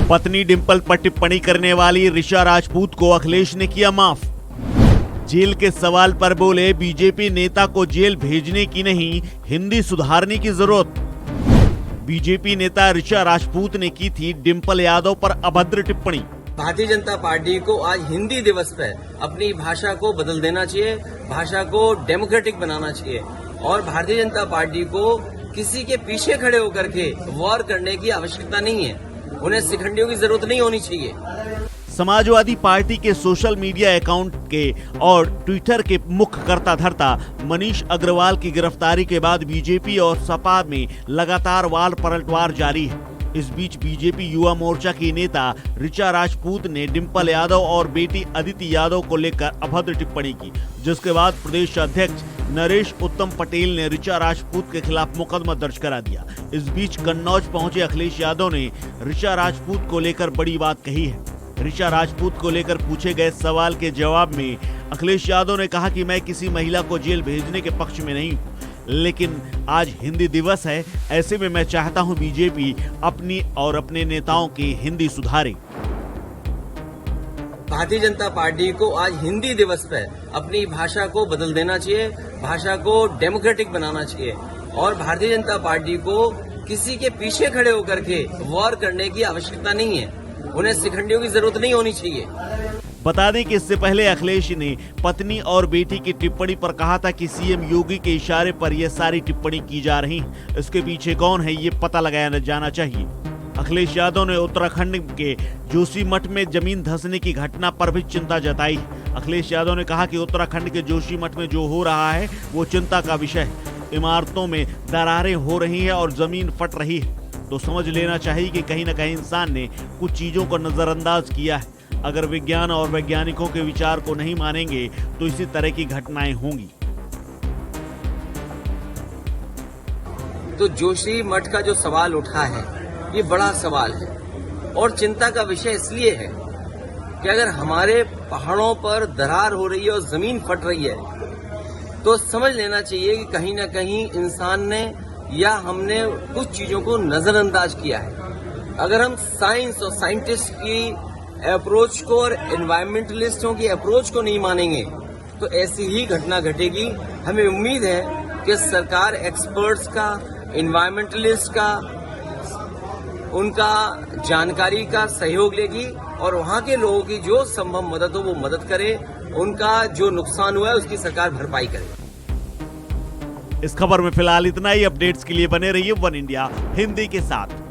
पत्नी डिंपल पर टिप्पणी करने वाली ऋचा राजपूत को अखिलेश ने किया माफ। जेल के सवाल पर बोले, बीजेपी नेता को जेल भेजने की नहीं, हिंदी सुधारने की जरूरत। बीजेपी नेता ऋचा राजपूत ने की थी डिंपल यादव पर अभद्र टिप्पणी। भारतीय जनता पार्टी को आज हिंदी दिवस पर अपनी भाषा को बदल देना चाहिए, भाषा को डेमोक्रेटिक बनाना चाहिए और भारतीय जनता पार्टी को किसी के पीछे खड़े होकर के वॉर करने की आवश्यकता नहीं है, उन्हें शिखंडियों की जरूरत नहीं होनी चाहिए। समाजवादी पार्टी के सोशल मीडिया अकाउंट के और ट्विटर के मुख्य कर्ता धर्ता मनीष अग्रवाल की गिरफ्तारी के बाद बीजेपी और सपा में लगातार वाल पलटवार जारी है। इस बीच बीजेपी युवा मोर्चा की नेता ऋचा राजपूत ने डिंपल यादव और बेटी अदिति यादव को लेकर अभद्र टिप्पणी की, जिसके बाद प्रदेश अध्यक्ष नरेश उत्तम पटेल ने ऋचा राजपूत के खिलाफ मुकदमा दर्ज करा दिया। इस बीच कन्नौज पहुंचे अखिलेश यादव ने ऋचा राजपूत को लेकर बड़ी बात कही है। ऋचा राजपूत को लेकर पूछे गए सवाल के जवाब में अखिलेश यादव ने कहा कि मैं किसी महिला को जेल भेजने के पक्ष में नहीं हूं, लेकिन आज हिंदी दिवस है, ऐसे में मैं चाहता हूं बीजेपी अपनी और अपने नेताओं की हिंदी सुधारे। भारतीय जनता पार्टी को आज हिंदी दिवस पर अपनी भाषा को बदल देना चाहिए, भाषा को डेमोक्रेटिक बनाना चाहिए और भारतीय जनता पार्टी को किसी के पीछे खड़े होकर के वॉर करने की आवश्यकता नहीं है, उन्हें शिखंडियों की जरूरत नहीं होनी चाहिए। बता दें कि इससे पहले अखिलेश ने पत्नी और बेटी की टिप्पणी पर कहा था कि सीएम योगी के इशारे पर यह सारी टिप्पणी की जा रही है, इसके पीछे कौन है ये पता लगाया जाना चाहिए। अखिलेश यादव ने उत्तराखंड के जोशीमठ में जमीन धंसने की घटना पर भी चिंता जताई। अखिलेश यादव ने कहा कि उत्तराखंड के जोशीमठ में जो हो रहा है वो चिंता का विषय है। इमारतों में दरारें हो रही हैं और जमीन फट रही है, तो समझ लेना चाहिए कि कहीं न कहीं इंसान ने कुछ चीजों को नजरअंदाज किया है। अगर विज्ञान और वैज्ञानिकों के विचार को नहीं मानेंगे तो इसी तरह की घटनाएं होंगी। तो जोशी मठ का जो सवाल उठा है ये बड़ा सवाल है और चिंता का विषय इसलिए है कि अगर हमारे पहाड़ों पर दरार हो रही है और जमीन फट रही है तो समझ लेना चाहिए कि कहीं ना कहीं इंसान ने या हमने कुछ चीजों को नजरअंदाज किया है। अगर हम साइंस और साइंटिस्ट की अप्रोच को और एनवायरमेंटलिस्टों की अप्रोच को नहीं मानेंगे तो ऐसी ही घटना घटेगी। हमें उम्मीद है कि सरकार एक्सपर्ट्स का, एनवायरमेंटलिस्ट का, उनका जानकारी का सहयोग लेगी और वहां के लोगों की जो संभव मदद हो वो मदद करे, उनका जो नुकसान हुआ है उसकी सरकार भरपाई करे। इस खबर में फिलहाल इतना ही। अपडेट्स के लिए बने रहिए वन इंडिया हिंदी के साथ।